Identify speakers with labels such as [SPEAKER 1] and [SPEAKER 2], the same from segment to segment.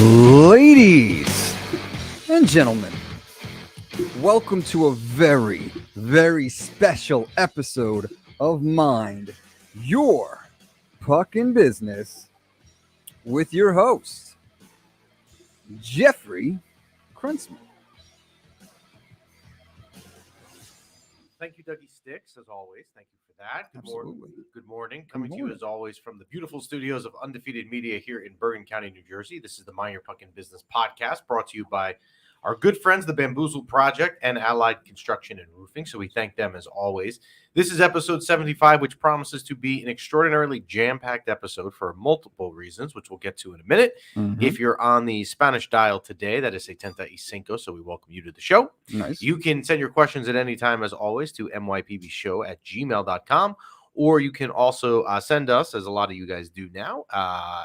[SPEAKER 1] Ladies and gentlemen, welcome to a very, very special episode of Mind Your Puckin' Business with your host, Jeffrey Krunzman.
[SPEAKER 2] Thank you, Dougie Sticks, as always. Thank you for that.
[SPEAKER 1] Absolutely.
[SPEAKER 2] Good morning. Coming to you,
[SPEAKER 1] morning.
[SPEAKER 2] as always, from the beautiful studios of Undefeated Media here in Bergen County, New Jersey. This is the Mind Your Puckin' Business podcast, brought to you by our good friends, the Bamboozled Project and Allied Construction and Roofing. So we thank them, as always. This is episode 75, which promises to be an extraordinarily jam-packed episode for multiple reasons, which we'll get to in a minute. If you're on the Spanish dial today, that is 75, so we welcome you to the show.
[SPEAKER 1] Nice.
[SPEAKER 2] You can send your questions at any time, as always, to mypbshow@gmail.com. Or you can also send us, as a lot of you guys do now,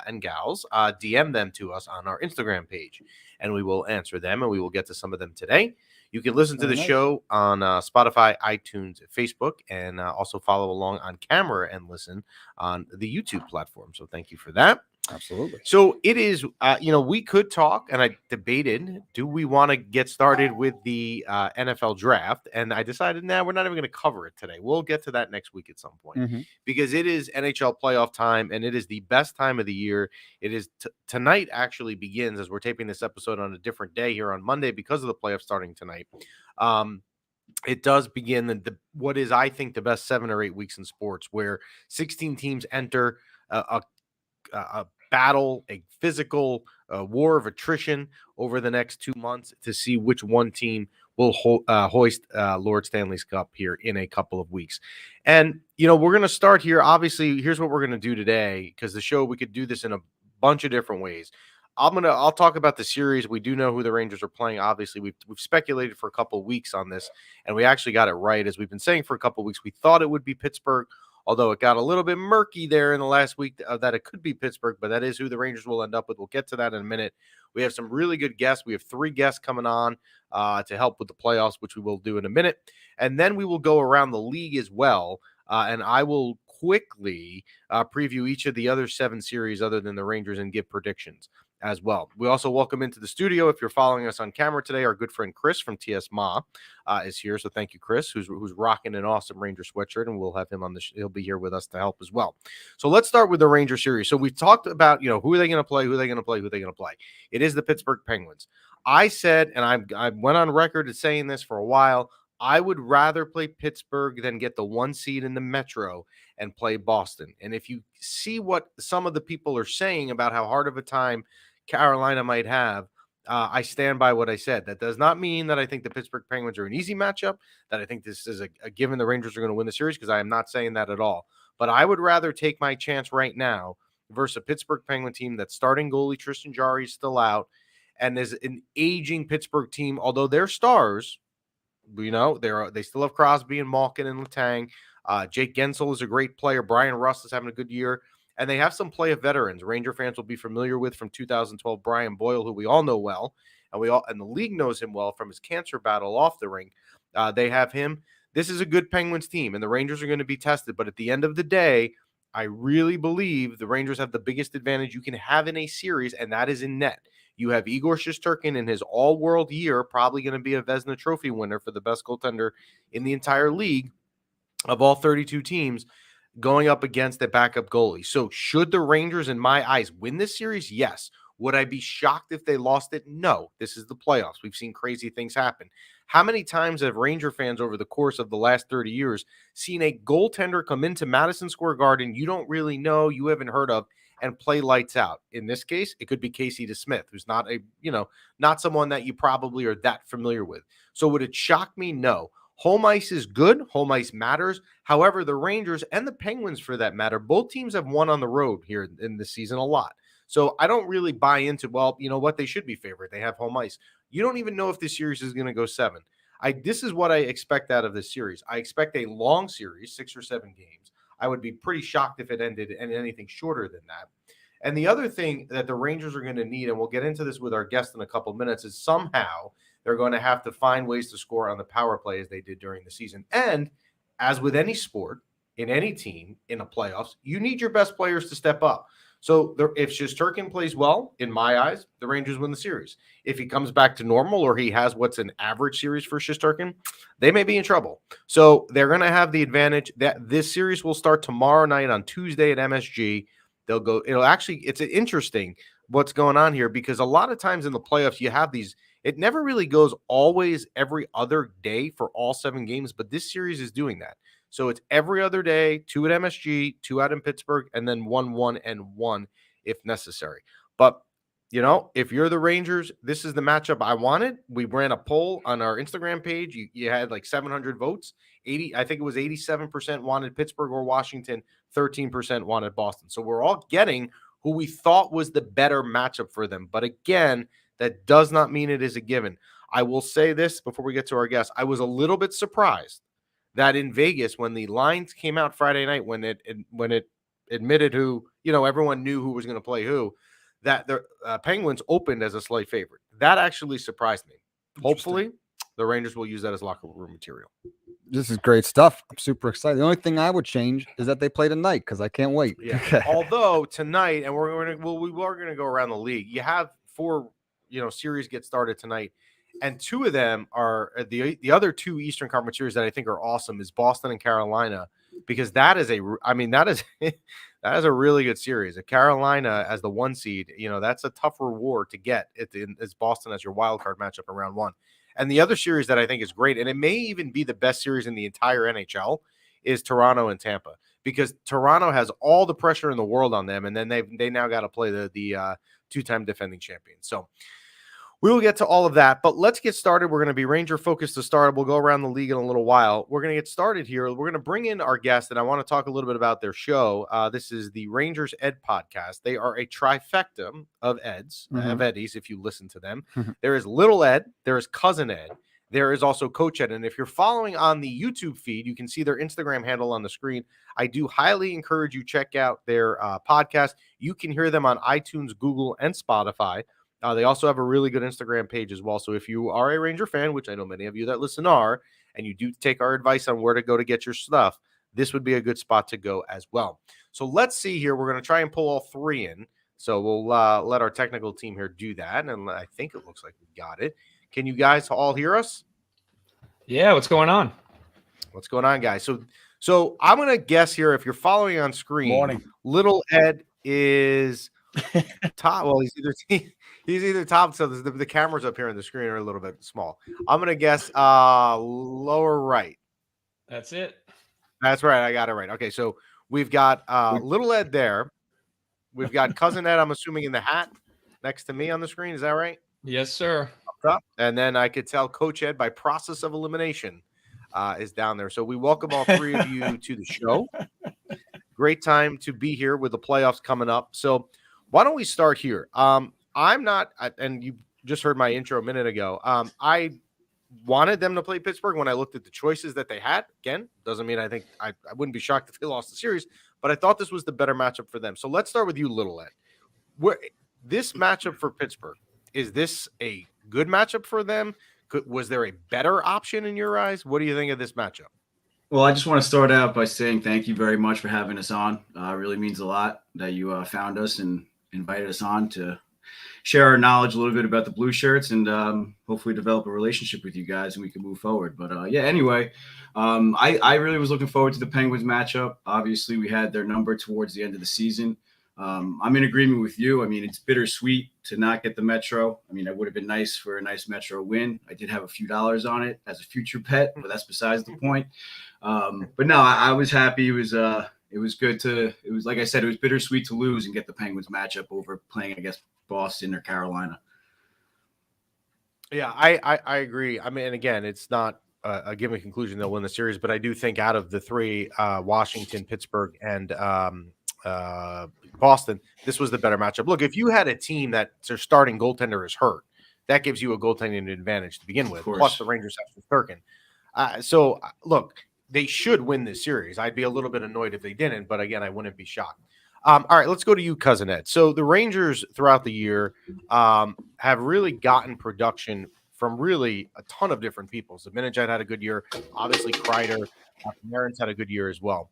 [SPEAKER 2] and gals, DM them to us on our Instagram page, and we will answer them, and we will get to some of them today. You can listen to the show on Spotify, iTunes, Facebook, and also follow along on camera and listen on the YouTube platform. So thank you for that.
[SPEAKER 1] Absolutely.
[SPEAKER 2] So it is, we could talk, and I debated, do we want to get started with the NFL draft? And I decided, we're not even going to cover it today. We'll get to that next week at some point because it is NHL playoff time, and it is the best time of the year. It is tonight actually begins, as we're taping this episode on a different day here on Monday because of the playoffs starting tonight. It does begin what is, I think, the best 7 or 8 weeks in sports, where 16 teams enter a battle, a physical war of attrition over the next 2 months to see which one team will hoist Lord Stanley's Cup here in a couple of weeks. And, we're going to start here. Obviously, here's what we're going to do today, because the show, we could do this in a bunch of different ways. I'll talk about the series. We do know who the Rangers are playing. Obviously, we've speculated for a couple of weeks on this, and we actually got it right. As we've been saying for a couple of weeks, we thought it would be Pittsburgh, although it got a little bit murky there in the last week that it could be Pittsburgh, but that is who the Rangers will end up with. We'll get to that in a minute. We have some really good guests. We have 3 guests coming on to help with the playoffs, which we will do in a minute. And then we will go around the league as well, and I will quickly preview each of the other 7 series other than the Rangers and give predictions as well. We also welcome into the studio, if you're following us on camera today, our good friend Chris from TS Ma is here. So thank you, Chris, who's rocking an awesome Ranger sweatshirt, and we'll have him on he'll be here with us to help as well. So let's start with the Ranger series. So we've talked about, who are they going to play, It is the Pittsburgh Penguins. I said, and I went on record as saying this for a while, I would rather play Pittsburgh than get the 1 seed in the Metro and play Boston. And if you see what some of the people are saying about how hard of a time Carolina might have, I stand by what I said. That does not mean that I think the Pittsburgh Penguins are an easy matchup, that I think this is a given the Rangers are going to win the series, because I am not saying that at all. But I would rather take my chance right now versus a Pittsburgh Penguin team that's starting goalie Tristan Jarry is still out, and is an aging Pittsburgh team, although they're stars. They still have Crosby and Malkin and Letang. Jake Gensel is a great player. Brian Rust is having a good year. And they have some play of veterans Ranger fans will be familiar with from 2012, Brian Boyle, who we all know well, and the league knows him well from his cancer battle off the rink. They have him. This is a good Penguins team, and the Rangers are going to be tested. But at the end of the day, I really believe the Rangers have the biggest advantage you can have in a series, and that is in net. You have Igor Shesterkin in his all-world year, probably going to be a Vezina Trophy winner for the best goaltender in the entire league of all 32 teams, going up against a backup goalie. So should the Rangers, in my eyes, win this series? Yes. Would I be shocked if they lost it? No. This is the playoffs. We've seen crazy things happen. How many times have Ranger fans over the course of the last 30 years seen a goaltender come into Madison Square Garden you don't really know, you haven't heard of, and play lights out? In this case, it could be Casey DeSmith, who's not not someone that you probably are that familiar with. So would it shock me? No. Home ice is good. Home ice matters. However, the Rangers and the Penguins, for that matter, both teams have won on the road here in this season a lot. So I don't really buy into, they should be favored. They have home ice. You don't even know if this series is going to go 7. This is what I expect out of this series. I expect a long series, 6 or 7 games. I would be pretty shocked if it ended in anything shorter than that. And the other thing that the Rangers are going to need, and we'll get into this with our guest in a couple of minutes, is somehow they're going to have to find ways to score on the power play as they did during the season. And as with any sport, in any team in the playoffs, you need your best players to step up. So if Shesterkin plays well, in my eyes, the Rangers win the series. If he comes back to normal or he has what's an average series for Shesterkin, they may be in trouble. So they're going to have the advantage that this series will start tomorrow night on Tuesday at MSG. They'll go. It's interesting what's going on here because a lot of times in the playoffs you have these. It never really goes always every other day for all 7 games, but this series is doing that. So it's every other day, 2 at MSG, 2 out in Pittsburgh, and then 1-1 if necessary. But, if you're the Rangers, this is the matchup I wanted. We ran a poll on our Instagram page. You had like 700 votes. 80, I think it was 87% wanted Pittsburgh or Washington, 13% wanted Boston. So we're all getting who we thought was the better matchup for them. But again, that does not mean it is a given. I will say this before we get to our guest. I was a little bit surprised that in Vegas, when the lines came out Friday night, when it admitted who, everyone knew who was going to play who, that the Penguins opened as a slight favorite. That actually surprised me. Hopefully, the Rangers will use that as locker room material.
[SPEAKER 1] This is great stuff. I'm super excited. The only thing I would change is that they play tonight because I can't wait.
[SPEAKER 2] Yeah. Although tonight, and we are going to go around the league. You have 4, series get started tonight, and 2 of them are the other 2 Eastern Conference series that I think are awesome is Boston and Carolina, because that is that is a really good series. Carolina as the 1 seed, that's a tough reward to get. It's Boston as your wild card matchup in round 1. And the other series that I think is great, and it may even be the best series in the entire NHL, is Toronto and Tampa, because Toronto has all the pressure in the world on them, and then they now got to play the 2-time defending champions. So we will get to all of that, but let's get started. We're going to be Ranger focused to start. We'll go around the league in a little while. We're going to get started here. We're going to bring in our guest, and I want to talk a little bit about their show. This is the Rangers Ed podcast. They are a trifecta of Eds, of Eddies, if you listen to them. There is Little Ed, there is Cousin Ed, there is also Coach Ed. And if you're following on the YouTube feed, you can see their Instagram handle on the screen. I do highly encourage you check out their podcast. You can hear them on iTunes, Google, and Spotify. They also have a really good Instagram page as well. So if you are a Ranger fan, which I know many of you that listen are, and you do take our advice on where to go to get your stuff, this would be a good spot to go as well. So let's see here. We're going to try and pull all 3 in. So we'll let our technical team here do that. And I think it looks like we got it. Can you guys all hear us?
[SPEAKER 3] Yeah, what's going on?
[SPEAKER 2] What's going on, guys? So I'm going to guess here, if you're following on screen,
[SPEAKER 4] Morning.
[SPEAKER 2] Little Ed is top. Well, he's either top. So the cameras up here on the screen are a little bit small. I'm going to guess lower right.
[SPEAKER 3] That's it.
[SPEAKER 2] That's right. I got it right. Okay, so we've got Little Ed there. We've got Cousin Ed, I'm assuming, in the hat next to me on the screen. Is that right?
[SPEAKER 3] Yes, sir.
[SPEAKER 2] Up. And then I could tell Coach Ed, by process of elimination, is down there. So we welcome all 3 of you to the show. Great time to be here with the playoffs coming up. So why don't we start here? I'm not, and you just heard my intro a minute ago. I wanted them to play Pittsburgh when I looked at the choices that they had. Again, doesn't mean I think I wouldn't be shocked if they lost the series, but I thought this was the better matchup for them. So let's start with you, Little Ed. This matchup for Pittsburgh, is this a good matchup for them? Was there a better option in your eyes? What do you think of this matchup?
[SPEAKER 4] Well, I just want to start out by saying thank you very much for having us on. It really means a lot that you found us and invited us on to share our knowledge a little bit about the Blue Shirts and hopefully develop a relationship with you guys and we can move forward. But anyway, I really was looking forward to the Penguins matchup. Obviously, we had their number towards the end of the season. I'm in agreement with you. I mean, it's bittersweet to not get the Metro. I mean, it would have been nice for a nice Metro win. I did have a few dollars on it as a future bet, but that's besides the point. But no, I was happy. It was good to, it was, like I said, it was bittersweet to lose and get the Penguins matchup over playing, I guess, Boston or Carolina.
[SPEAKER 2] Yeah, I agree. I mean, again, it's not a given conclusion they'll win the series, but I do think out of the 3, Washington, Pittsburgh, and Boston, this was the better matchup. Look, if you had a team that their starting goaltender is hurt, that gives you a goaltending advantage to begin with. Plus, the Rangers have Shesterkin. So, look, they should win this series. I'd be a little bit annoyed if they didn't, but again, I wouldn't be shocked. All right, let's go to you, Cousin Ed. So the Rangers throughout the year have really gotten production from really a ton of different people. So Zibanejad had a good year. Obviously, Kreider, Marin's had a good year as well.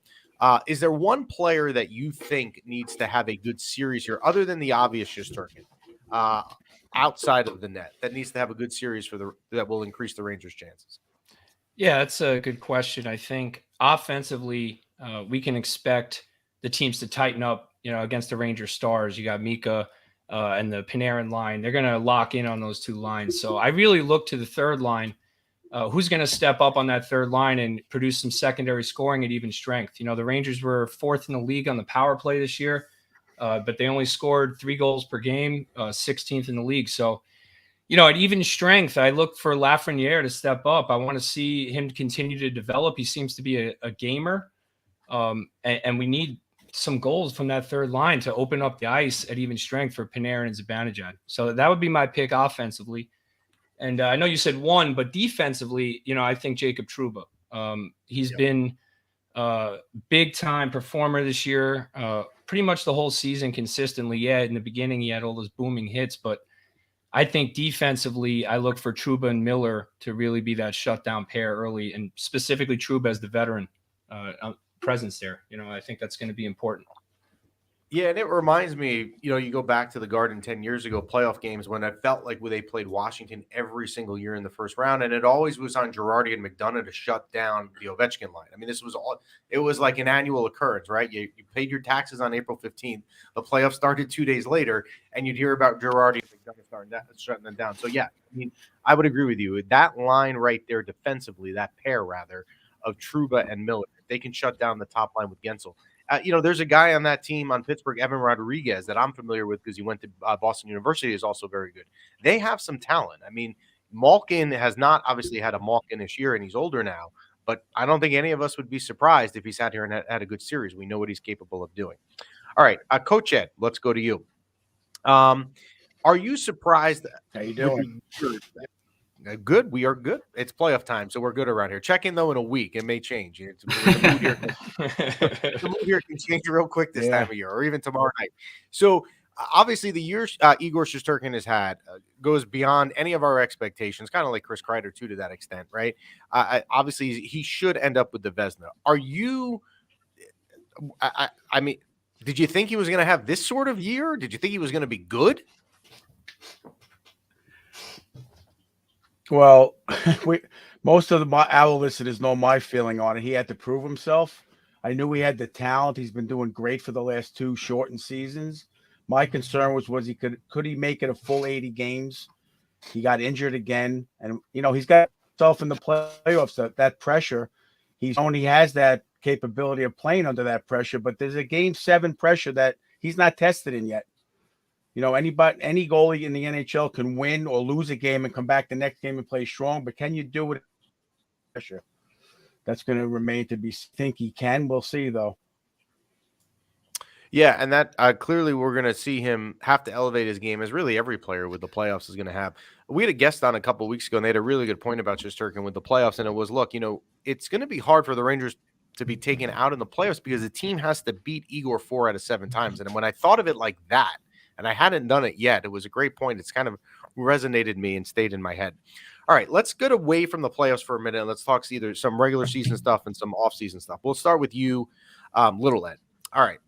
[SPEAKER 2] Is there one player that you think needs to have a good series here, other than the obvious Shesterkin, outside of the net, that needs to have a good series that will increase the Rangers' chances?
[SPEAKER 3] Yeah, that's a good question. I think offensively, we can expect the teams to tighten up, against the Ranger stars. You got Mika and the Panarin line. They're going to lock in on those two lines. So I really look to the third line. Who's going to step up on that third line and produce some secondary scoring at even strength? The Rangers were 4th in the league on the power play this year, but they only scored 3 goals per game, 16th in the league. So, at even strength, I look for Lafreniere to step up. I want to see him continue to develop. He seems to be a gamer, and we need some goals from that third line to open up the ice at even strength for Panarin and Zibanejad. So that would be my pick offensively. And I know you said one, but defensively, I think Jacob Trouba. He's been a big-time performer this year, pretty much the whole season consistently. Yeah, in the beginning, he had all those booming hits, but I think defensively, I look for Trouba and Miller to really be that shutdown pair early, and specifically Trouba as the veteran presence there. I think that's going to be important.
[SPEAKER 2] Yeah, and it reminds me, you go back to the Garden 10 years ago, playoff games when I felt like they played Washington every single year in the first round, and it always was on Girardi and McDonough to shut down the Ovechkin line. I mean, it was like an annual occurrence, right? You paid your taxes on April 15th. The playoffs started 2 days later, and you'd hear about Girardi and McDonough shutting them down. So, yeah, I mean, I would agree with you. That line right there defensively, that pair, rather, of Trouba and Miller, they can shut down the top line with Gensel. There's a guy on that team on Pittsburgh, Evan Rodriguez, that I'm familiar with because he went to Boston University, is also very good. They have some talent. I mean, Malkin has not obviously had a Malkin-ish year, and he's older now, but I don't think any of us would be surprised if he sat here and had a good series. We know what he's capable of doing. All right, Coach Ed, let's go to you. Are you surprised?
[SPEAKER 5] How you doing?
[SPEAKER 2] Good. We are good. It's playoff time, so we're good around here. Check in, though, in a week. It may change. The mood here can change real quick this time of year, or even tomorrow night. So, obviously, the year Igor Shesterkin has had goes beyond any of our expectations, kind of like Chris Kreider, too, to that extent, right? Obviously, he should end up with the Vezina. Are you – I mean, did you think he was going to have this sort of year? Did you think he was going to be good?
[SPEAKER 5] Well, most of our listeners know my feeling on it. He had to prove himself. I knew he had the talent. He's been doing great for the last 2 shortened seasons. My concern was he could he make it a full 80 games? He got injured again, and he's got himself in the playoffs. That pressure, he's shown he has that capability of playing under that pressure. But there's a Game 7 pressure that he's not tested in yet. Any goalie in the NHL can win or lose a game and come back the next game and play strong, but can you do it? Pressure. That's going to remain to be. Think he can. We'll see, though.
[SPEAKER 2] Yeah, and that clearly we're going to see him have to elevate his game, as really every player with the playoffs is going to have. We had a guest on a couple of weeks ago, and they had a really good point about Shesterkin with the playoffs, and it was, look, it's going to be hard for the Rangers to be taken out in the playoffs because the team has to beat Igor 4 out of 7 times. And when I thought of it like that, and I hadn't done it yet, it was a great point. It's kind of resonated me and stayed in my head. All right, let's get away from the playoffs for a minute, and let's talk either some regular season stuff and some off-season stuff. We'll start with you, Little Ed. All right,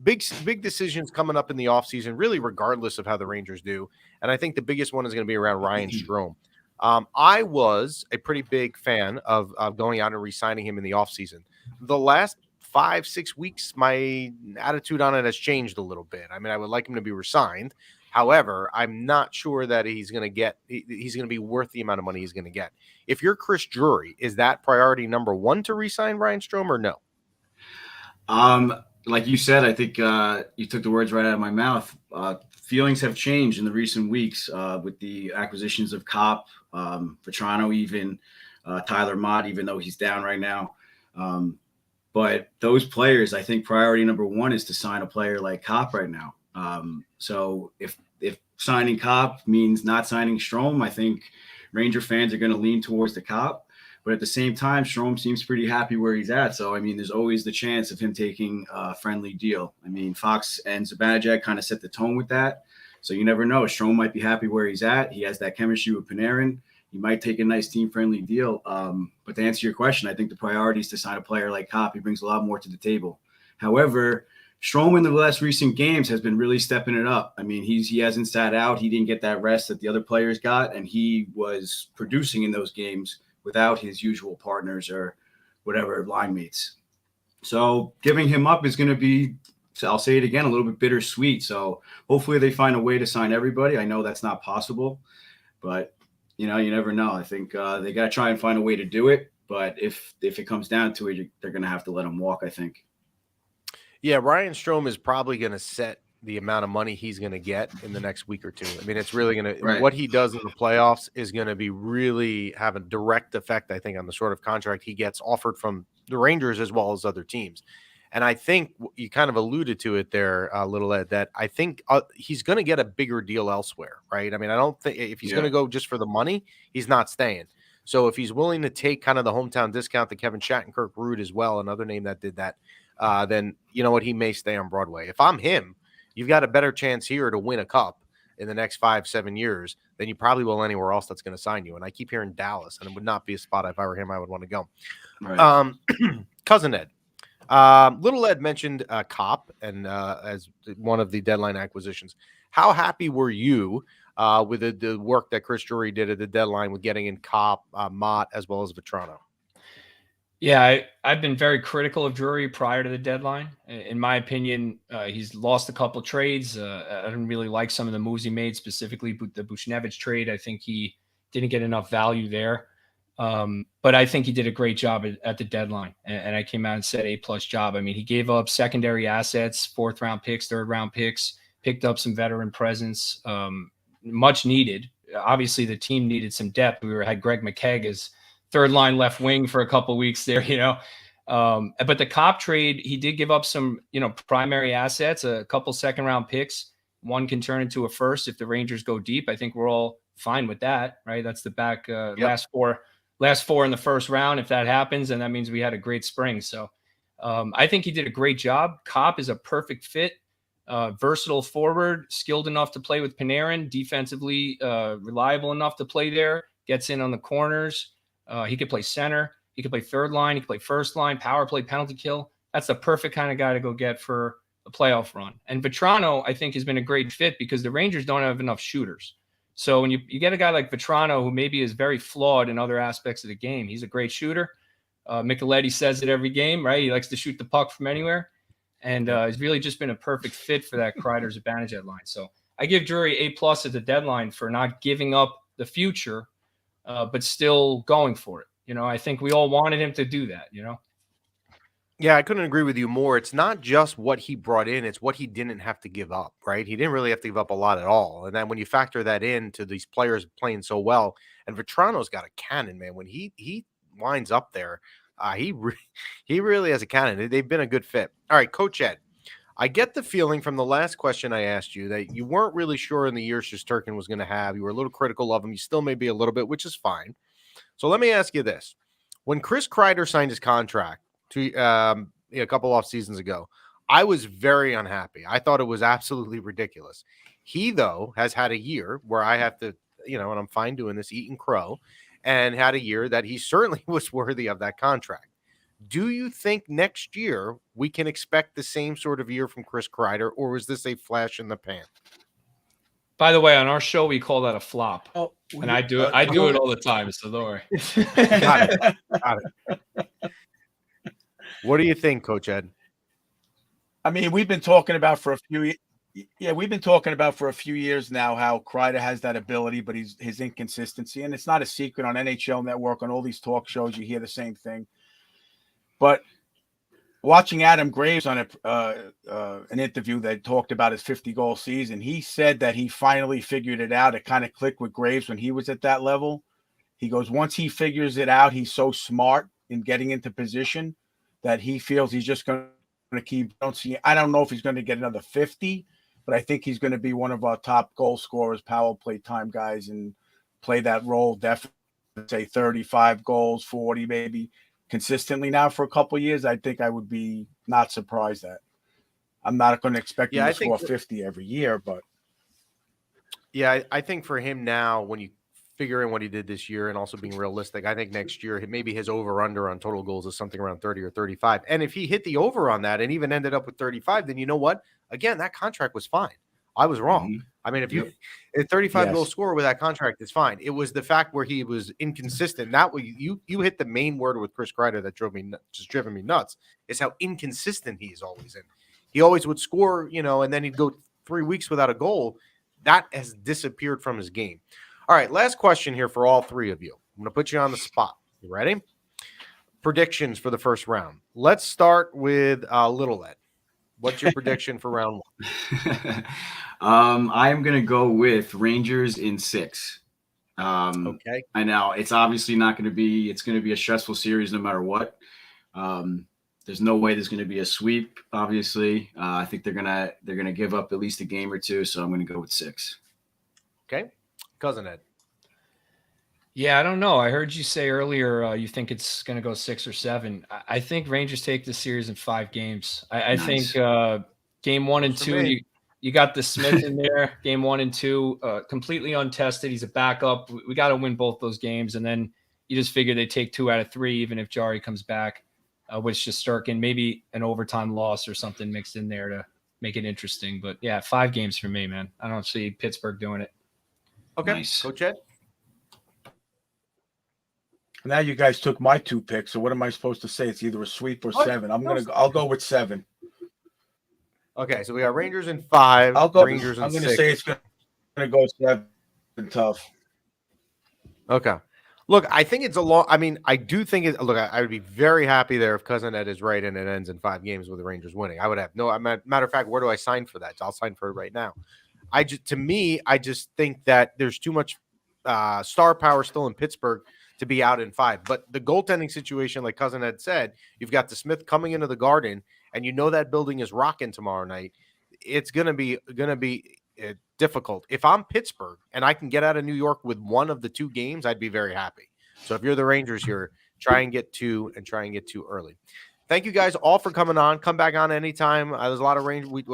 [SPEAKER 2] big decisions coming up in the offseason, really regardless of how the Rangers do. And I think the biggest one is going to be around Ryan Strome. I was a pretty big fan of going out and re-signing him in the offseason. The last 5-6 weeks, my attitude on it has changed a little bit. I mean, I would like him to be re-signed. However, I'm not sure that he's going to be worth the amount of money he's going to get. If you're Chris Drury, is that priority number 1 to re-sign Ryan Strome or no?
[SPEAKER 4] Like you said, I think you took the words right out of my mouth. Feelings have changed in the recent weeks with the acquisitions of Kopp, Vetrano, even Tyler Mott, even though he's down right now. But those players, I think priority number 1 is to sign a player like Kopp right now. So if signing Kopp means not signing Strome, I think Ranger fans are going to lean towards the Kopp. But at the same time, Strome seems pretty happy where he's at. So, I mean, there's always the chance of him taking a friendly deal. I mean, Fox and Zibanejad kind of set the tone with that. So you never know. Strome might be happy where he's at. He has that chemistry with Panarin. you might take a nice team-friendly deal. But to answer your question, I think the priority is to sign a player like Kopp. He brings a lot more to the table. However, Strome in the last recent games has been really stepping it up. I mean, he hasn't sat out. He didn't get that rest that the other players got, and he was producing in those games without his usual partners or whatever line mates. So giving him up is going to be, I'll say it again, a little bit bittersweet. So hopefully they find a way to sign everybody. I know that's not possible, but you never know. I think they got to try and find a way to do it. But if it comes down to it, they're going to have to let him walk, I think.
[SPEAKER 2] Yeah, Ryan Strome is probably going to set the amount of money he's going to get in the next week or two. I mean, it's really going to what he does in the playoffs is going to be really have a direct effect, I think, on the sort of contract he gets offered from the Rangers as well as other teams. And I think you kind of alluded to it there, Little Ed, that I think he's going to get a bigger deal elsewhere, right? I mean, I don't think if he's going to go just for the money, he's not staying. So if he's willing to take kind of the hometown discount that Kevin Shattenkirk Rude as well, another name that did that, then you know what, he may stay on Broadway. If I'm him, you've got a better chance here to win a cup in the next 5-7 years than you probably will anywhere else that's going to sign you. And I keep hearing Dallas, and it would not be a spot if I were him I would want to go. Right. Cousin Ed. Little Ed mentioned Kopp and as one of the deadline acquisitions. How happy were you with the work that Chris Drury did at the deadline with getting in Kopp, Mott, as well as Vetrano?
[SPEAKER 3] Yeah, I've been very critical of Drury prior to the deadline. In my opinion, he's lost a couple trades. I didn't really like some of the moves he made, specifically the Buchnevich trade. I think he didn't get enough value there. But I think he did a great job at the deadline. And I came out and said A+ job. I mean, he gave up secondary assets, 4th round picks, 3rd round picks, picked up some veteran presence, much needed. Obviously, the team needed some depth. We had Greg McKegg as 3rd line left wing for a couple of weeks there, but the Kopp trade, he did give up some, primary assets, a couple 2nd round picks. One can turn into a 1st if the Rangers go deep. I think we're all fine with that, right? That's the back last four in the 1st round. If that happens, and that means we had a great spring. So I think he did a great job. Kopp is a perfect fit, versatile forward, skilled enough to play with Panarin, defensively reliable enough to play there, gets in on the corners. He could play center. He could play 3rd line. He could play 1st line, power play, penalty kill. That's the perfect kind of guy to go get for a playoff run. And Vetrano, I think, has been a great fit because the Rangers don't have enough shooters. So when you get a guy like Vetrano, who maybe is very flawed in other aspects of the game, he's a great shooter. Micheletti says it every game, right? He likes to shoot the puck from anywhere. And he's really just been a perfect fit for that Kreider's advantage deadline. So I give Drury A+ at the deadline for not giving up the future, but still going for it. I think we all wanted him to do that,
[SPEAKER 2] Yeah, I couldn't agree with you more. It's not just what he brought in, it's what he didn't have to give up, right? He didn't really have to give up a lot at all. And then when you factor that into these players playing so well, and Vetrano's got a cannon, man. When he winds up there, he really has a cannon. They've been a good fit. All right, Coach Ed, I get the feeling from the last question I asked you that you weren't really sure in the year Shesterkin was going to have. You were a little critical of him. You still may be a little bit, which is fine. So let me ask you this. When Chris Kreider signed his contract a couple off seasons ago, I was very unhappy. I thought it was absolutely ridiculous. He, though, has had a year where I have to, and I'm fine doing this, eat and crow, and had a year that he certainly was worthy of that contract. Do you think next year we can expect the same sort of year from Chris Kreider, or was this a flash in the pan?
[SPEAKER 3] By the way, on our show, we call that a flop.
[SPEAKER 5] Oh,
[SPEAKER 3] and I do it. I do it all the time. So don't worry.
[SPEAKER 2] Got it. What do you think, Coach Ed?
[SPEAKER 5] I mean, we've been talking about for a few years now how Kreider has that ability, but his inconsistency, and it's not a secret on NHL Network, on all these talk shows, you hear the same thing. But watching Adam Graves on an interview that talked about his 50-goal season, he said that he finally figured it out. It kind of clicked with Graves when he was at that level. He goes, once he figures it out, he's so smart in getting into position that he feels he's just going to keep. I don't know if he's going to get another 50, but I think he's going to be one of our top goal scorers, power play time guys, and play that role. Definitely, say 35 goals, 40 maybe. Consistently now for a couple of years, I think I would be not surprised at. I'm not going to expect him to score 50 every year, but
[SPEAKER 2] yeah, I think for him now, when you figuring what he did this year and also being realistic, I think next year maybe his over-under on total goals is something around 30 or 35. And if he hit the over on that and even ended up with 35, then you know what? Again, that contract was fine. I was wrong.
[SPEAKER 4] Mhm.
[SPEAKER 2] I mean, if you a 35 goal
[SPEAKER 5] Yes.
[SPEAKER 2] scorer with that contract is fine. It was the fact where he was inconsistent. That way you hit the main word with Chris Kreider that driven me nuts, is how inconsistent he is always in. He always would score, and then he'd go 3 weeks without a goal. That has disappeared from his game. All right, last question here for all three of you. I'm going to put you on the spot. You ready? Predictions for the first round. Let's start with Little Ed. What's your prediction for round one?
[SPEAKER 4] I am going to go with Rangers in 6.
[SPEAKER 2] Okay.
[SPEAKER 4] I know it's obviously not going to be. It's going to be a stressful series no matter what. There's no way there's going to be a sweep. Obviously, I think they're gonna give up at least a game or two. So I'm going to go with 6.
[SPEAKER 2] Okay, Cousin Ed.
[SPEAKER 3] Yeah, I don't know. I heard you say earlier you think it's going to go 6 or 7. I think Rangers take this series in 5 games. I
[SPEAKER 4] Nice.
[SPEAKER 3] think game 1 and
[SPEAKER 2] For
[SPEAKER 3] 2,
[SPEAKER 2] me.
[SPEAKER 3] you got the Smith in there. Game 1 and 2, completely untested. He's a backup. We got to win both those games, and then you just figure they take 2 out of 3, even if Jari comes back with Shesterkin. Maybe an overtime loss or something mixed in there to make it interesting. But yeah, 5 games for me, man. I don't see Pittsburgh doing it.
[SPEAKER 2] Okay,
[SPEAKER 4] Nice.
[SPEAKER 2] Coach Ed.
[SPEAKER 5] Now you guys took my 2 picks. So what am I supposed to say? It's either a sweep or 7. I'll go with 7.
[SPEAKER 2] Okay, so we got Rangers in 5.
[SPEAKER 5] I'll go.
[SPEAKER 2] Rangers in
[SPEAKER 5] I'm going
[SPEAKER 2] 6.
[SPEAKER 5] to say it's going to go 7. Tough.
[SPEAKER 2] Okay. Look, I think it's a long. I mean, I do think it. Look, I would be very happy there if Cousin Ed is right and it ends in 5 games with the Rangers winning. I would have no. Matter of fact, where do I sign for that? I'll sign for it right now. I just think that there's too much star power still in Pittsburgh to be out in 5. But the goaltending situation, like Cousin Ed said, you've got the Smith coming into the Garden, and you know that building is rocking tomorrow night. It's gonna be difficult. If I'm Pittsburgh and I can get out of New York with one of the 2 games, I'd be very happy. So if you're the Rangers here, try and get 2 early. Thank you guys all for coming on. Come back on anytime. There's a lot of Rangers. We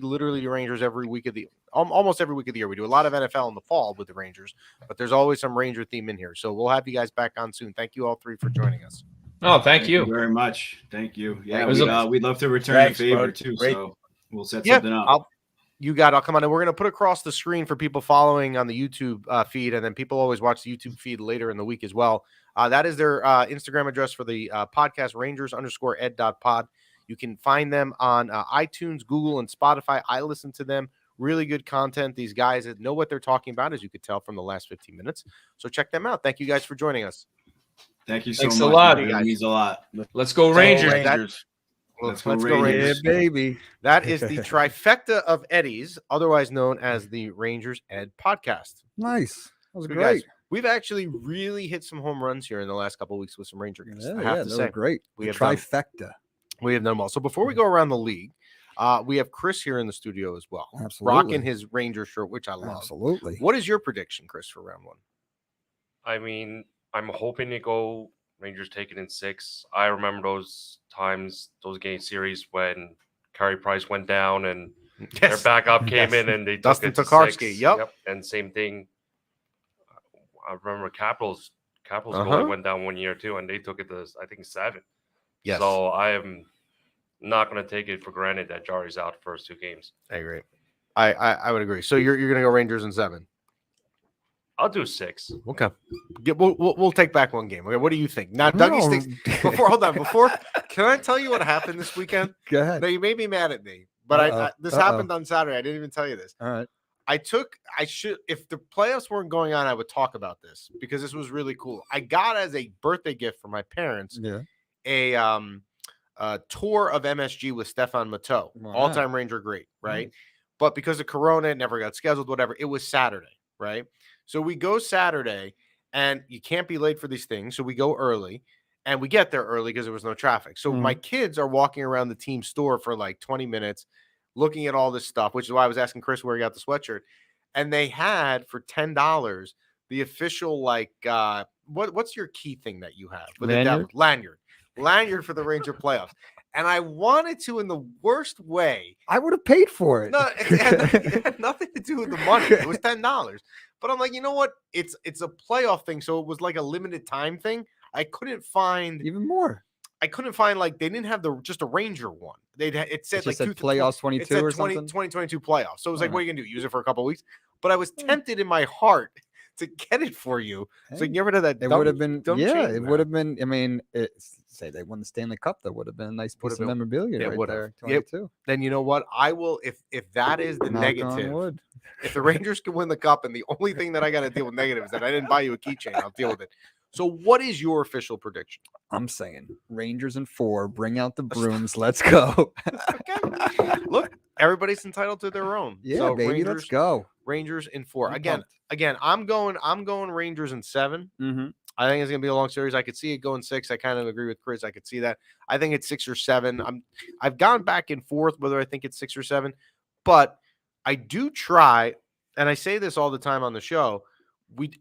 [SPEAKER 2] literally do Rangers every week of the almost every week of the year. We do a lot of NFL in the fall with the Rangers, but there's always some Ranger theme in here. So we'll have you guys back on soon. Thank you all 3 for joining us.
[SPEAKER 3] Oh, thank you.
[SPEAKER 4] very much. Thank you. Yeah,
[SPEAKER 3] It
[SPEAKER 4] we'd love to return
[SPEAKER 5] Thanks,
[SPEAKER 4] the favor
[SPEAKER 5] bud.
[SPEAKER 4] too.
[SPEAKER 5] Great.
[SPEAKER 4] So we'll set something up.
[SPEAKER 2] I'll come on, and we're going to put across the screen for people following on the YouTube feed, and then people always watch the YouTube feed later in the week as well. That is their Instagram address for the podcast, Rangers_ed.pod. You can find them on iTunes, Google, and Spotify. I listen to them. Really good content. These guys know what they're talking about, as you could tell from the last 15 minutes. So check them out. Thank you guys for joining us.
[SPEAKER 4] Thank you so
[SPEAKER 3] Thanks
[SPEAKER 4] much.
[SPEAKER 3] a lot.
[SPEAKER 4] It means a lot.
[SPEAKER 3] Let's go Rangers.
[SPEAKER 5] Rangers.
[SPEAKER 4] Let's go
[SPEAKER 2] Let's
[SPEAKER 4] Rangers.
[SPEAKER 2] go Rangers.
[SPEAKER 1] Yeah, baby.
[SPEAKER 2] That is the trifecta of Eddies, otherwise known as the Rangers Ed podcast.
[SPEAKER 1] Nice. That was
[SPEAKER 2] Good
[SPEAKER 1] great.
[SPEAKER 2] guys. We've actually really hit some home runs here in the last couple of weeks with some Ranger guys.
[SPEAKER 1] Yeah,
[SPEAKER 2] I have to
[SPEAKER 1] that
[SPEAKER 2] say,
[SPEAKER 1] was great.
[SPEAKER 2] we
[SPEAKER 1] The
[SPEAKER 2] have done-
[SPEAKER 1] trifecta.
[SPEAKER 2] we have done well. So before we go around the league, we have Chris here in the studio as well,
[SPEAKER 1] Absolutely.
[SPEAKER 2] rocking his Ranger shirt, which I love.
[SPEAKER 1] Absolutely.
[SPEAKER 2] What is your prediction, Chris, for round 1?
[SPEAKER 6] I mean, I'm hoping to go Rangers take it in 6. I remember those times, those game series when Carey Price went down and their backup came in and they
[SPEAKER 2] Dustin
[SPEAKER 6] took it to
[SPEAKER 2] Tokarski,
[SPEAKER 6] 6.
[SPEAKER 2] yep.
[SPEAKER 6] And same thing. I remember Capitals
[SPEAKER 2] Uh-huh.
[SPEAKER 6] goalie went down 1 year too, and they took it to, I think, 7.
[SPEAKER 2] Yes.
[SPEAKER 6] So I am not going to take it for granted that Jari's out the first 2 games.
[SPEAKER 2] I agree. I would agree. So you're going to go Rangers in 7.
[SPEAKER 6] I'll do 6.
[SPEAKER 2] Okay. We'll take back 1 game. Okay. What do you think? Now,
[SPEAKER 1] No.
[SPEAKER 2] Dougie Sticks. Hold on. Can I tell you what happened this weekend?
[SPEAKER 1] Go ahead.
[SPEAKER 2] No, you may be mad at me, but this happened on Saturday. I didn't even tell you this.
[SPEAKER 1] All right.
[SPEAKER 2] If the playoffs weren't going on, I would talk about this because this was really cool. I got as a birthday gift from my parents
[SPEAKER 1] Yeah.
[SPEAKER 2] a tour of MSG with Stefan Matteau,
[SPEAKER 1] Wow.
[SPEAKER 2] all-time Ranger great, right? But because of Corona, it never got scheduled, whatever. It was Saturday, right? So we go Saturday, and you can't be late for these things, so we go early, and we get there early because there was no traffic. So my kids are walking around the team store for like 20 minutes looking at all this stuff, which is why I was asking Chris where he got the sweatshirt. And they had for $10 the official, like, what's your key thing that you have? With lanyard for the Ranger playoffs. And I wanted to, in the worst way.
[SPEAKER 1] I would have paid for it.
[SPEAKER 2] No, it had nothing to do with the money. It was $10. But I'm like, you know what? It's a playoff thing, so it was like a limited time thing. I couldn't find
[SPEAKER 1] Even more.
[SPEAKER 2] like they didn't have just a Ranger one. It said
[SPEAKER 1] It
[SPEAKER 2] like
[SPEAKER 1] just said playoffs 22
[SPEAKER 2] it said
[SPEAKER 1] or
[SPEAKER 2] 2022 playoffs. So it was like,
[SPEAKER 1] Huh.
[SPEAKER 2] what are you gonna do? Use it for a couple of weeks? But I was tempted in my heart to get it for you, so you can get rid of that.
[SPEAKER 1] It would have been,
[SPEAKER 2] dumb
[SPEAKER 1] yeah,
[SPEAKER 2] chain
[SPEAKER 1] it would have been. I mean, say they won the Stanley Cup, that would have been a nice
[SPEAKER 2] Would
[SPEAKER 1] piece
[SPEAKER 2] have
[SPEAKER 1] of
[SPEAKER 2] been-
[SPEAKER 1] memorabilia
[SPEAKER 2] it
[SPEAKER 1] right
[SPEAKER 2] would have.
[SPEAKER 1] there.
[SPEAKER 2] Yep.
[SPEAKER 1] 22.
[SPEAKER 2] Then you know what? I will if that is the
[SPEAKER 1] Knock on
[SPEAKER 2] negative.
[SPEAKER 1] wood.
[SPEAKER 2] If the Rangers can win the cup, and the only thing that I got to deal with negative is that I didn't buy you a keychain, I'll deal with it. So, what is your official prediction?
[SPEAKER 1] I'm saying Rangers in 4. Bring out the brooms. Let's go.
[SPEAKER 2] Okay. Look, everybody's entitled to their own.
[SPEAKER 1] Yeah,
[SPEAKER 2] so
[SPEAKER 1] baby. Let's go.
[SPEAKER 2] Rangers in 4.
[SPEAKER 1] I'm
[SPEAKER 2] Again,
[SPEAKER 1] pumped.
[SPEAKER 2] I'm going Rangers in 7.
[SPEAKER 1] Mm-hmm.
[SPEAKER 2] I think it's gonna be a long series. I could see it going 6. I kind of agree with Chris. I could see that. I think it's 6 or 7. I've gone back and forth whether I think it's 6 or 7, but I do try, and I say this all the time on the show.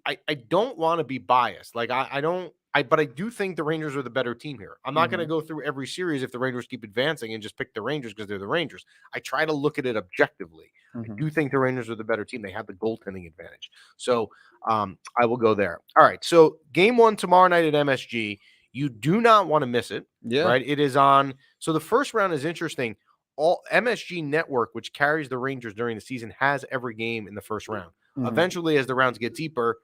[SPEAKER 2] I don't want to be biased. Like but I do think the Rangers are the better team here. I'm not going to go through every series if the Rangers keep advancing and just pick the Rangers because they're the Rangers. I try to look at it objectively. I do think the Rangers are the better team. They have the goaltending advantage. So I will go there. All right. So game 1 tomorrow night at MSG. You do not want to miss it.
[SPEAKER 1] Yeah.
[SPEAKER 2] Right. It is on. So the first round is interesting. All MSG Network, which carries the Rangers during the season, has every game in the first round. Eventually, as the rounds get deeper,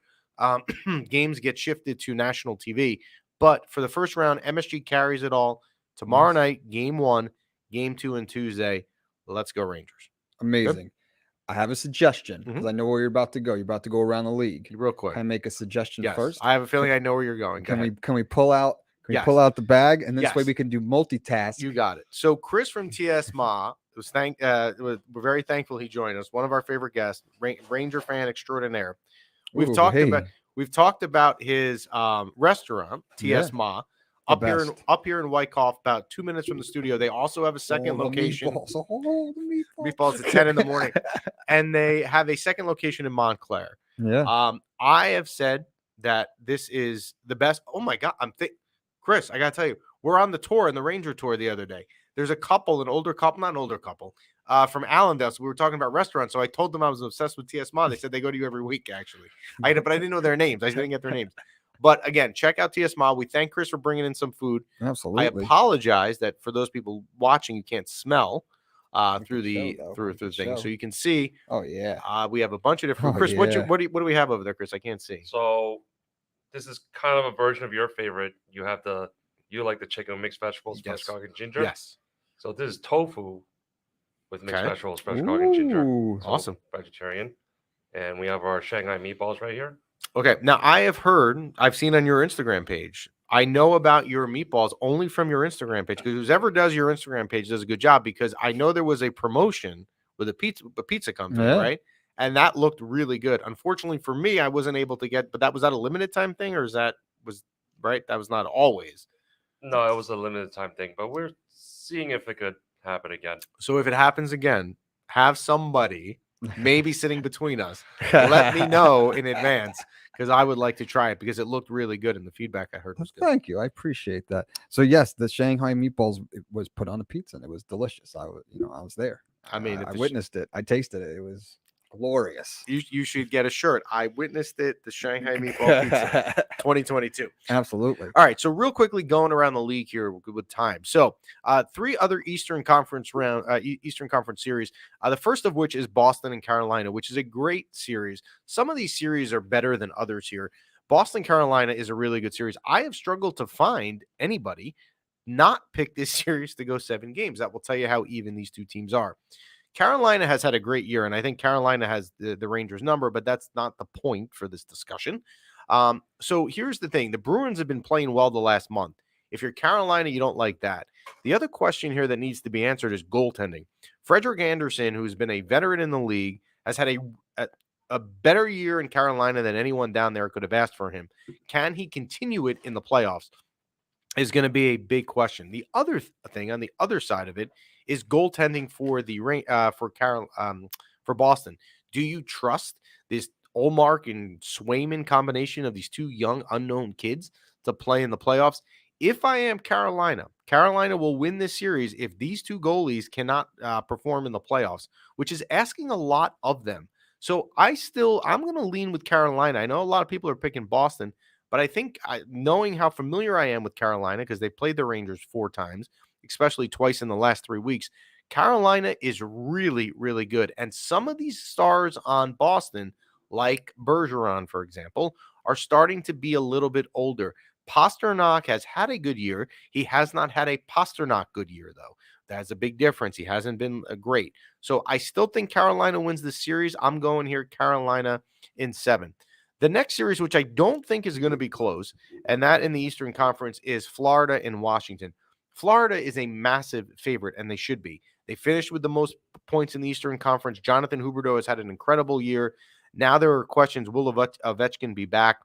[SPEAKER 2] games get shifted to national TV. But for the first round, MSG carries it all. Tomorrow night, game 1, game 2, and Tuesday. Let's go Rangers.
[SPEAKER 1] Amazing. Good. I have a suggestion because I know where you're about to go. You're about to go around the league.
[SPEAKER 2] Real quick.
[SPEAKER 1] Can I make a suggestion first?
[SPEAKER 2] I have a feeling I know where you're going.
[SPEAKER 1] Can we pull out? Can we pull out the bag, and this way we can do multitask?
[SPEAKER 2] You got it. So Chris from TS Ma we're very thankful he joined us. One of our favorite guests, Ranger fan extraordinaire. We've talked about his restaurant, TS Ma, up here in Wyckoff, about 2 minutes from the studio. They also have a second location. Meatballs at 10 in the morning, and they have a second location in Montclair.
[SPEAKER 1] Yeah.
[SPEAKER 2] I have said that this is the best. Oh my God, Chris, I gotta tell you, we're on the tour, in the Ranger tour the other day. There's a couple, not an older couple, from Allendale. So we were talking about restaurants. So I told them I was obsessed with TS Ma. They said they go to you every week, actually. But I didn't know their names. I didn't get their names. But again, check out TS Ma. We thank Chris for bringing in some food.
[SPEAKER 1] Absolutely.
[SPEAKER 2] I apologize that for those people watching, you can't smell through the thing, so you can see.
[SPEAKER 1] Oh yeah.
[SPEAKER 2] We have a bunch of different. Chris, what do we have over there, Chris? I can't see.
[SPEAKER 6] So this is kind of a version of your favorite. You like the chicken mixed vegetables, fresh garlic and ginger.
[SPEAKER 2] Yes.
[SPEAKER 6] So this is tofu with mixed vegetables, fresh garlic and ginger. So
[SPEAKER 2] awesome.
[SPEAKER 6] Vegetarian. And we have our Shanghai meatballs right here.
[SPEAKER 2] Okay. Now I've seen on your Instagram page. I know about your meatballs only from your Instagram page, because whoever does your Instagram page does a good job, because I know there was a promotion with a pizza company, right? And that looked really good. Unfortunately for me, I wasn't able to get, but was that a limited time thing, or that was not always?
[SPEAKER 6] No, it was a limited time thing, but we're seeing if it could happen again.
[SPEAKER 2] So if it happens again, have somebody maybe sitting between us let me know in advance, because I would like to try it, because it looked really good and the feedback I heard was good.
[SPEAKER 1] Thank you. I appreciate that. So yes, the Shanghai meatballs was put on a pizza and it was delicious. I was there. I mean, I witnessed it. I tasted it. It was glorious.
[SPEAKER 2] You should get a shirt. I witnessed it. The Shanghai meatball pizza 2022.
[SPEAKER 1] Absolutely.
[SPEAKER 2] All right. So real quickly, going around the league here with time. So 3 other Eastern Conference series. The first of which is Boston and Carolina, which is a great series. Some of these series are better than others here. Boston, Carolina is a really good series. I have struggled to find anybody not pick this series to go 7 games. That will tell you how even these two teams are. Carolina has had a great year, and I think Carolina has the Rangers number, but that's not the point for this discussion. So here's the thing. The Bruins have been playing well the last month. If you're Carolina, you don't like that. The other question here that needs to be answered is goaltending. Frederik Andersen, who's been a veteran in the league, has had a better year in Carolina than anyone down there could have asked for him. Can he continue it in the playoffs is going to be a big question. The other thing on the other side of it is goaltending for for Boston. Do you trust this Ullmark and Swayman combination of these 2 young unknown kids to play in the playoffs? If I am Carolina will win this series if these 2 goalies cannot perform in the playoffs, which is asking a lot of them. So I'm going to lean with Carolina. I know a lot of people are picking Boston, but I think knowing how familiar I am with Carolina, because they played the Rangers 4 times, especially twice in the last 3 weeks, Carolina is really, really good. And some of these stars on Boston, like Bergeron, for example, are starting to be a little bit older. Pasternak has had a good year. He has not had a Pasternak good year, though. That's a big difference. He hasn't been great. So I still think Carolina wins the series. I'm going here Carolina in 7. The next series, which I don't think is going to be close, and that in the Eastern Conference, is Florida and Washington. Florida is a massive favorite, and they should be. They finished with the most points in the Eastern Conference. Jonathan Huberdeau has had an incredible year. Now there are questions, will Ovechkin be back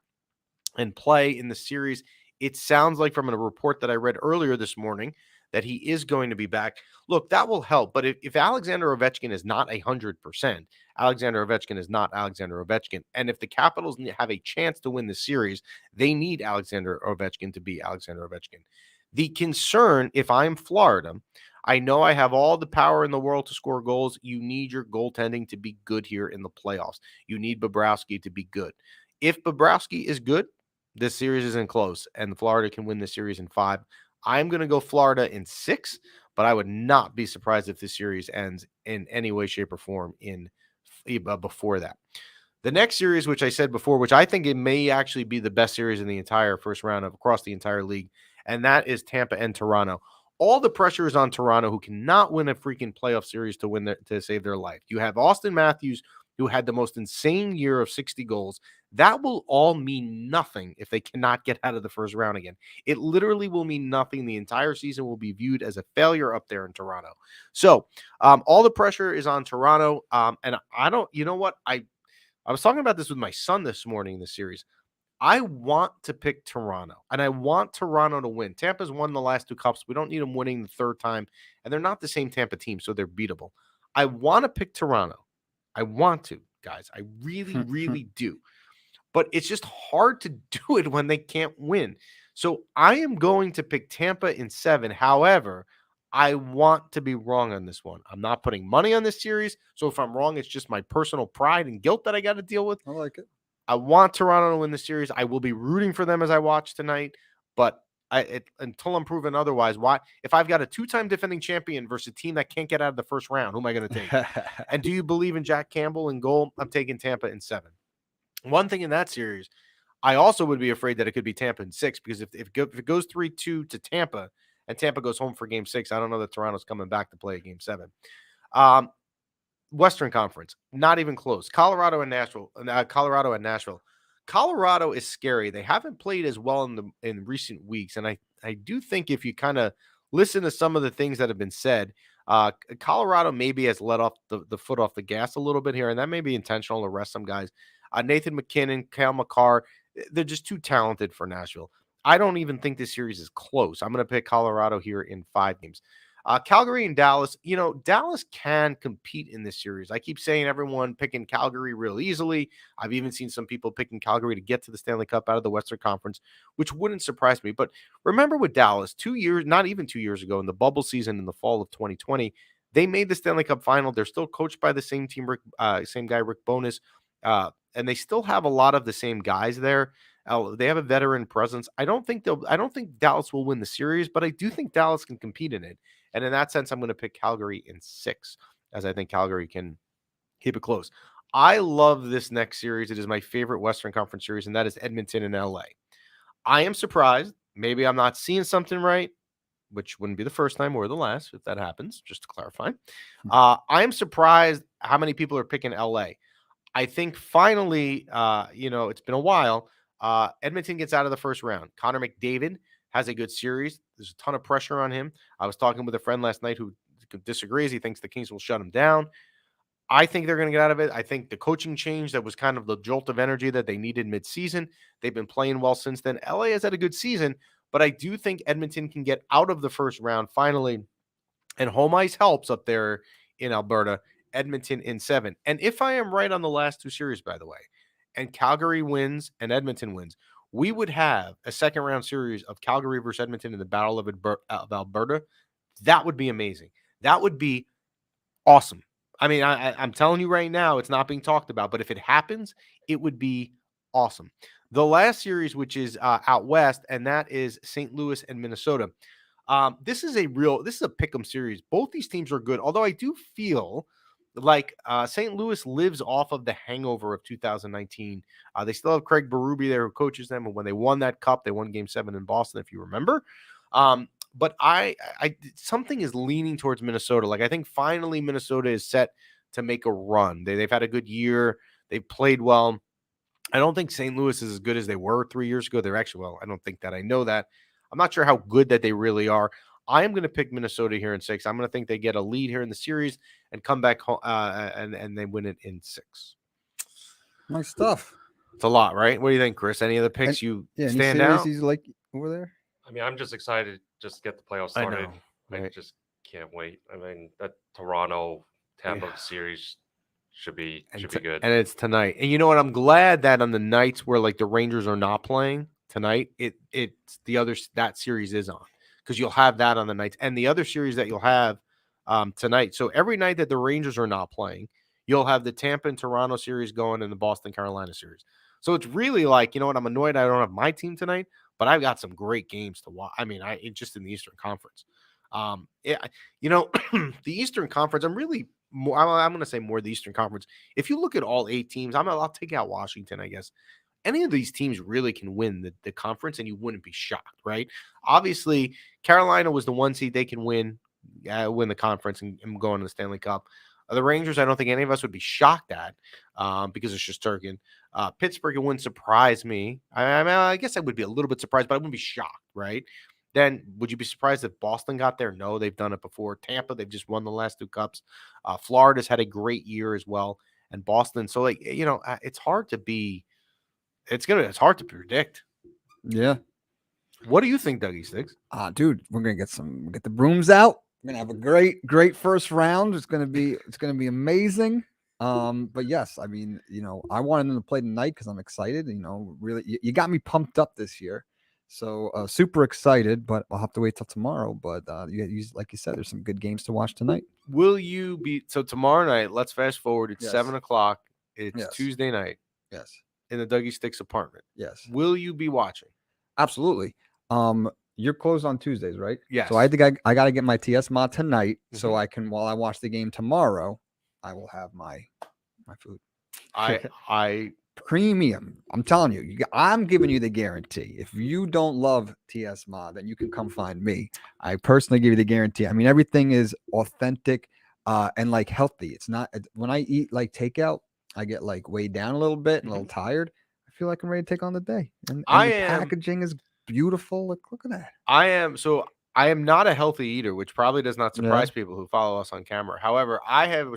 [SPEAKER 2] and play in the series? It sounds like from a report that I read earlier this morning that he is going to be back. Look, that will help. But if Alexander Ovechkin is not 100%, Alexander Ovechkin is not Alexander Ovechkin. And if the Capitals have a chance to win the series, they need Alexander Ovechkin to be Alexander Ovechkin. The concern, if I'm Florida, I know I have all the power in the world to score goals. You need your goaltending to be good here in the playoffs. You need Bobrovsky to be good. If Bobrovsky is good, this series isn't close, and Florida can win the series in 5. I'm going to go Florida in 6, but I would not be surprised if this series ends in any way, shape, or form before that. The next series, which I said before, which I think it may actually be the best series in the entire first round across the entire league, and that is Tampa and Toronto. All the pressure is on Toronto, who cannot win a freaking playoff series to save their life. You have Austin Matthews, who had the most insane year of 60 goals. That will all mean nothing if they cannot get out of the first round again. It literally will mean nothing. The entire season will be viewed as a failure up there in Toronto. So all the pressure is on Toronto. And I don't, you know what? I was talking about this with my son this morning in the series. I want to pick Toronto, and I want Toronto to win. Tampa's won the last 2 cups. We don't need them winning the 3rd time, and they're not the same Tampa team, so they're beatable. I want to pick Toronto. I want to, guys. I really, really do. But it's just hard to do it when they can't win. So I am going to pick Tampa in 7. However, I want to be wrong on this one. I'm not putting money on this series. So if I'm wrong, it's just my personal pride and guilt that I got to deal with.
[SPEAKER 1] I like it.
[SPEAKER 2] I want Toronto to win the series. I will be rooting for them as I watch tonight. But until I'm proven otherwise, why? If I've got a 2-time defending champion versus a team that can't get out of the first round, who am I going to take? And do you believe in Jack Campbell in goal? I'm taking Tampa in 7. One thing in that series, I also would be afraid that it could be Tampa in 6, because if it goes 3-2 to Tampa and Tampa goes home for game 6, I don't know that Toronto's coming back to play a game 7. Western Conference, not even close. Colorado and Nashville. Colorado is scary. They haven't played as well in recent weeks, and I do think if you kind of listen to some of the things that have been said, Colorado maybe has let off the foot off the gas a little bit here, and that may be intentional to rest some guys. Nathan McKinnon, Cale Makar, they're just too talented for Nashville. I don't even think this series is close. I'm going to pick Colorado here in 5 games. Calgary and Dallas, Dallas can compete in this series. I keep saying everyone picking Calgary real easily. I've even seen some people picking Calgary to get to the Stanley Cup out of the Western Conference, which wouldn't surprise me. But remember with Dallas, not even 2 years ago in the bubble season in the fall of 2020, they made the Stanley Cup final. They're still coached by the same team, same guy, Rick Bowness, and they still have a lot of the same guys there. They have a veteran presence. I don't think Dallas will win the series, but I do think Dallas can compete in it. And in that sense, I'm going to pick Calgary in 6, as I think Calgary can keep it close. I love this next series. It is my favorite Western Conference series, and that is Edmonton and LA. I am surprised. Maybe I'm not seeing something right, which wouldn't be the first time or the last if that happens, just to clarify. I am surprised how many people are picking LA. I think finally, it's been a while. Edmonton gets out of the first round. Connor McDavid has a good series. There's a ton of pressure on him. I was talking with a friend last night who disagrees. He thinks the Kings will shut him down. I think they're going to get out of it. I think the coaching change, that was kind of the jolt of energy that they needed midseason. They've been playing well since then. LA has had a good season, but I do think Edmonton can get out of the first round finally. And home ice helps up there in Alberta. Edmonton in 7. And if I am right on the last 2 series, by the way, and Calgary wins and Edmonton wins, we would have a second round series of Calgary versus Edmonton in the Battle of Alberta. That would be amazing. That would be awesome. I mean, I'm telling you right now, it's not being talked about, but if it happens, it would be awesome. The last series, which is out west, and that is St. Louis and Minnesota. This is a pick'em series. Both these teams are good, although I do feel like St. Louis lives off of the hangover of 2019. They still have Craig Berube there who coaches them, and when they won that cup, they won Game 7 in Boston, if you remember. But I something is leaning towards Minnesota. Like I think finally Minnesota is set to make a run. They've had a good year. They've played well. I don't think St. Louis is as good as they were 3 years ago. They're actually, well, I don't think that. I know that. I'm not sure how good that they really are. I am going to pick Minnesota here in 6. I'm going to think they get a lead here in the series and come back home, and they win it in 6.
[SPEAKER 1] Nice stuff.
[SPEAKER 2] It's a lot, right? What do you think, Chris? Any other picks stand out?
[SPEAKER 1] He's like over there.
[SPEAKER 6] I mean, I'm just excited just to get the playoffs started.
[SPEAKER 2] I
[SPEAKER 6] just can't wait. I mean, that Toronto Tampa series should be good.
[SPEAKER 2] And it's tonight. And you know what? I'm glad that on the nights where like the Rangers are not playing tonight, it's the other that series is on, because you'll have that on the nights, and the other series that you'll have tonight. So every night that the Rangers are not playing, you'll have the Tampa and Toronto series going and the Boston Carolina series. So it's really like, you know what? I'm annoyed I don't have my team tonight, but I've got some great games to watch. I mean, just in the Eastern Conference. The Eastern Conference, I'm going to say more the Eastern Conference. If you look at all 8 teams, I'll take out Washington, I guess. Any of these teams really can win the conference, and you wouldn't be shocked, right? Obviously, Carolina was the 1 seed. They can win the conference and go into the Stanley Cup. The Rangers, I don't think any of us would be shocked at because it's Shesterkin. Pittsburgh, it wouldn't surprise me. I guess I would be a little bit surprised, but I wouldn't be shocked, right? Then would you be surprised if Boston got there? No, they've done it before. Tampa, they've just won the last 2 cups. Florida's had a great year as well, and Boston. So it's hard to be. It's hard to predict.
[SPEAKER 1] Yeah.
[SPEAKER 2] What do you think, Dougie Sticks?
[SPEAKER 1] Dude, we're gonna get the brooms out. We're gonna have a great first round. It's gonna be amazing. But yes, I mean, I wanted them to play tonight because I'm excited. Really, you got me pumped up this year. So super excited, but I'll have to wait till tomorrow. But like you said, there's some good games to watch tonight.
[SPEAKER 2] Will you be tomorrow night? Let's fast forward. It's 7:00. It's Tuesday night.
[SPEAKER 1] Yes.
[SPEAKER 2] In the Dougie Sticks apartment.
[SPEAKER 1] Yes.
[SPEAKER 2] Will you be watching?
[SPEAKER 1] Absolutely. You're closed on Tuesdays, right?
[SPEAKER 2] Yes.
[SPEAKER 1] So I think I got to get my TS mod tonight, so I can, while I watch the game tomorrow, I will have my food.
[SPEAKER 2] I
[SPEAKER 1] premium. I'm telling you, I'm giving you the guarantee. If you don't love TS mod, then you can come find me. I personally give you the guarantee. I mean, everything is authentic and like healthy. It's not, when I eat like takeout, I get like weighed down a little bit and a little tired. I feel like I'm ready to take on the day. And the packaging is beautiful. Look at that.
[SPEAKER 2] I am not a healthy eater, which probably does not surprise people who follow us on camera. However,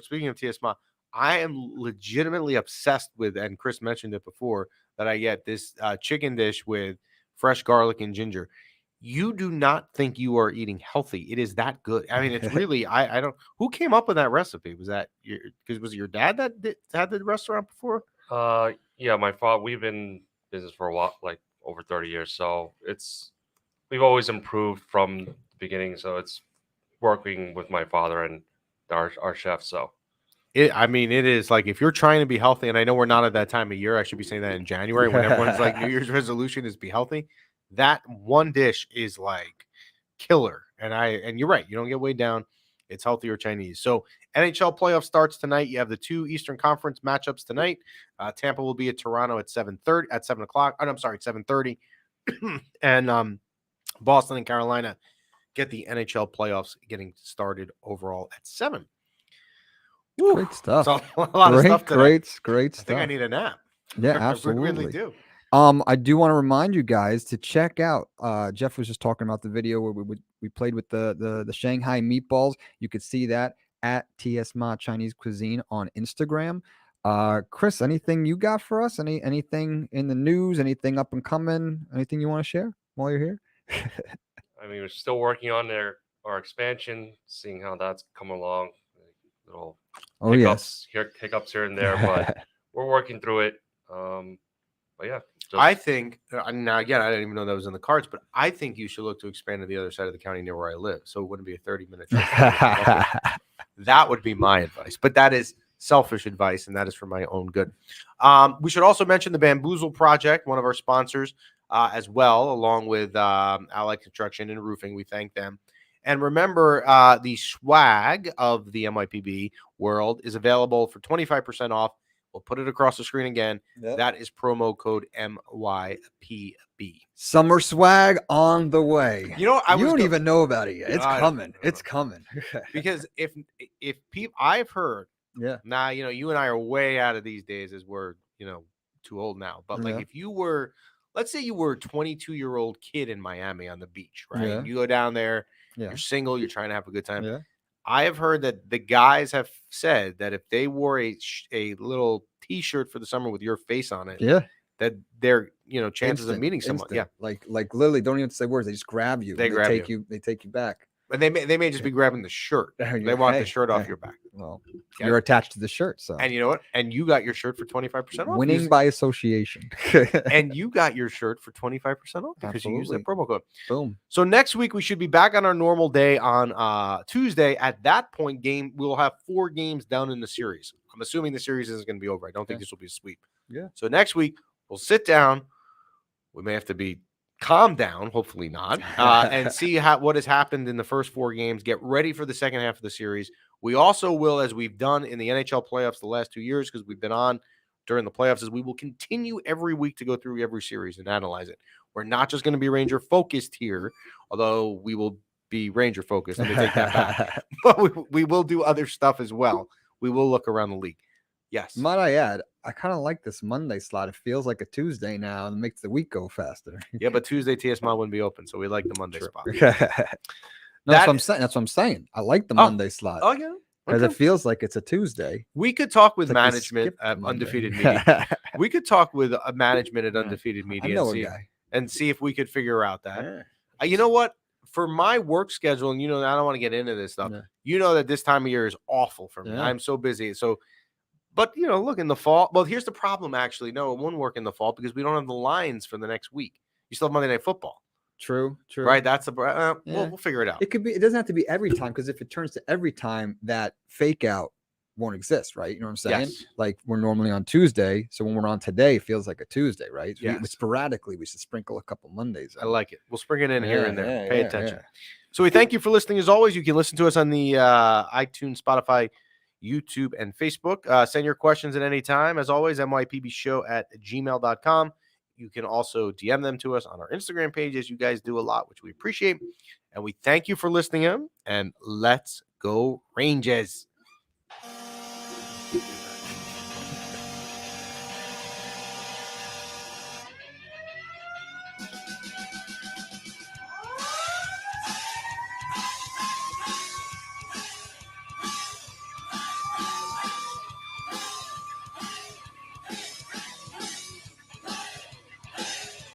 [SPEAKER 2] speaking of TS mod, I am legitimately obsessed with, and Chris mentioned it before, that I get this chicken dish with fresh garlic and ginger. You do not think you are eating healthy. It is that good. I mean, it's really, I don't, who came up with that recipe? Was it your dad that had the restaurant before?
[SPEAKER 6] Yeah, my father, we've been in business for a while, like over 30 years. So we've always improved from the beginning. So it's working with my father and our chef. So
[SPEAKER 2] it is like, if you're trying to be healthy, and I know we're not at that time of year, I should be saying that in January when everyone's like, New Year's resolution is be healthy. That one dish is like killer. And you're right. You don't get weighed down. It's healthier Chinese. So NHL playoff starts tonight. You have the 2 Eastern Conference matchups tonight. Tampa will be at Toronto at 7:30 at 7 o'clock. I'm sorry, 7:30. And Boston and Carolina get the NHL playoffs getting started overall at 7.
[SPEAKER 1] Woo. Great stuff.
[SPEAKER 2] So a lot of stuff today.
[SPEAKER 1] Great stuff.
[SPEAKER 2] I think I need a nap.
[SPEAKER 1] Yeah, absolutely.
[SPEAKER 2] I really do.
[SPEAKER 1] I do want to remind you guys to check out. Jeff was just talking about the video where we played with the Shanghai meatballs. You could see that at TSMA Chinese Cuisine on Instagram. Chris, anything you got for us? Anything in the news? Anything up and coming? Anything you want to share while you're here?
[SPEAKER 6] I mean, we're still working on our expansion, seeing how that's coming along. Little hiccups here and there, but we're working through it. But yeah,
[SPEAKER 2] I think now again, I didn't even know that was in the cards, but I think you should look to expand to the other side of the county near where I live, so it wouldn't be a 30-minute trip. That would be my advice. But that is selfish advice, and that is for my own good. We should also mention the Bamboozle Project, one of our sponsors as well, along with Allied Construction and Roofing. We thank them. And remember, the swag of the MYPB world is available for 25% off. We'll put it across the screen again.
[SPEAKER 1] Yep.
[SPEAKER 2] That is promo code MYPB.
[SPEAKER 1] Summer swag on the way.
[SPEAKER 2] You know,
[SPEAKER 1] you don't even know about it yet. It's
[SPEAKER 2] I don't
[SPEAKER 1] coming.
[SPEAKER 2] know.
[SPEAKER 1] It's coming.
[SPEAKER 2] Because if people, I've heard,
[SPEAKER 1] yeah.
[SPEAKER 2] now, you know, you and I are way out of these days as we're, you know, too old now. But like, if you were, let's say you were a 22-year-old kid in Miami on the beach, right?
[SPEAKER 1] Yeah.
[SPEAKER 2] And you go down there,
[SPEAKER 1] Yeah.
[SPEAKER 2] you're single, you're trying to have a good time.
[SPEAKER 1] Yeah.
[SPEAKER 2] I have heard that the guys have said that if they wore a little T-shirt for the summer with your face on it,
[SPEAKER 1] Yeah.
[SPEAKER 2] that their, you know, chances
[SPEAKER 1] Instant,
[SPEAKER 2] of meeting someone,
[SPEAKER 1] instant. like literally don't even say words. They just grab you.
[SPEAKER 2] They grab
[SPEAKER 1] take you. They take you back.
[SPEAKER 2] and they may just be grabbing the shirt. They want the shirt off your back.
[SPEAKER 1] Well,
[SPEAKER 2] Okay.
[SPEAKER 1] you're attached to the shirt, so.
[SPEAKER 2] And you know what? And you got your shirt for 25% off.
[SPEAKER 1] Winning by association.
[SPEAKER 2] And you got your shirt for 25% off because you used that promo code.
[SPEAKER 1] Boom.
[SPEAKER 2] So next week we should be back on our normal day on Tuesday. At that point, we'll have 4 games down in the series. I'm assuming the series isn't going to be over. I don't think this will be a sweep.
[SPEAKER 1] Yeah.
[SPEAKER 2] So next week we'll sit down. We may have to be calm down, hopefully not, and see what has happened in the first 4 games. Get ready for the second half of the series. We also will, as we've done in the NHL playoffs the last 2 years, because we've been on during the playoffs, is we will continue every week to go through every series and analyze it. We're not just going to be Ranger focused here, although we will be Ranger focused. Let me take that back. But we will do other stuff as well. We will look around the league. Yes.
[SPEAKER 1] Might I add, I kind of like this Monday slot. It feels like a Tuesday now and makes the week go faster.
[SPEAKER 2] Yeah, but Tuesday TSMA wouldn't be open, so we like the Monday spot.
[SPEAKER 1] That's what I'm saying. That's what I'm saying. I like the Monday slot.
[SPEAKER 2] Oh, yeah.
[SPEAKER 1] Because it feels like it's a Tuesday.
[SPEAKER 2] We could talk with
[SPEAKER 1] It's like we
[SPEAKER 2] management
[SPEAKER 1] skipped
[SPEAKER 2] at
[SPEAKER 1] Monday.
[SPEAKER 2] Undefeated Media. We could talk with a management at Undefeated
[SPEAKER 1] I
[SPEAKER 2] Media
[SPEAKER 1] know a guy.
[SPEAKER 2] and see if we could figure out that.
[SPEAKER 1] Yeah.
[SPEAKER 2] You know what? For my work schedule, and you know, I don't want to get into this stuff.
[SPEAKER 1] Yeah.
[SPEAKER 2] You know that this time of year is awful for me.
[SPEAKER 1] Yeah.
[SPEAKER 2] I'm so busy. So, but you know, look, in the fall. Well, here's the problem. Actually, no, it won't work in the fall because we don't have the lines for the next week. You still have Monday Night Football.
[SPEAKER 1] True.
[SPEAKER 2] Right? That's the
[SPEAKER 1] Yeah.
[SPEAKER 2] we'll figure it out.
[SPEAKER 1] It could be. It doesn't have to be every time, because if it turns to every time, that fake out won't exist, right? You know what I'm saying?
[SPEAKER 2] Yes.
[SPEAKER 1] Like, we're normally on Tuesday, so when we're on today, it feels like a Tuesday, right? So
[SPEAKER 2] Yes.
[SPEAKER 1] sporadically, we should sprinkle a couple Mondays.
[SPEAKER 2] I like it. We'll spring it in here and there.
[SPEAKER 1] Yeah,
[SPEAKER 2] Pay
[SPEAKER 1] yeah,
[SPEAKER 2] attention.
[SPEAKER 1] yeah.
[SPEAKER 2] So we thank you for listening. As always, you can listen to us on the iTunes, Spotify, YouTube, and Facebook. Send your questions at any time. As always, mypbshow@gmail.com. You can also DM them to us on our Instagram pages. You guys do a lot, which we appreciate. And we thank you for listening in. And let's go Rangers.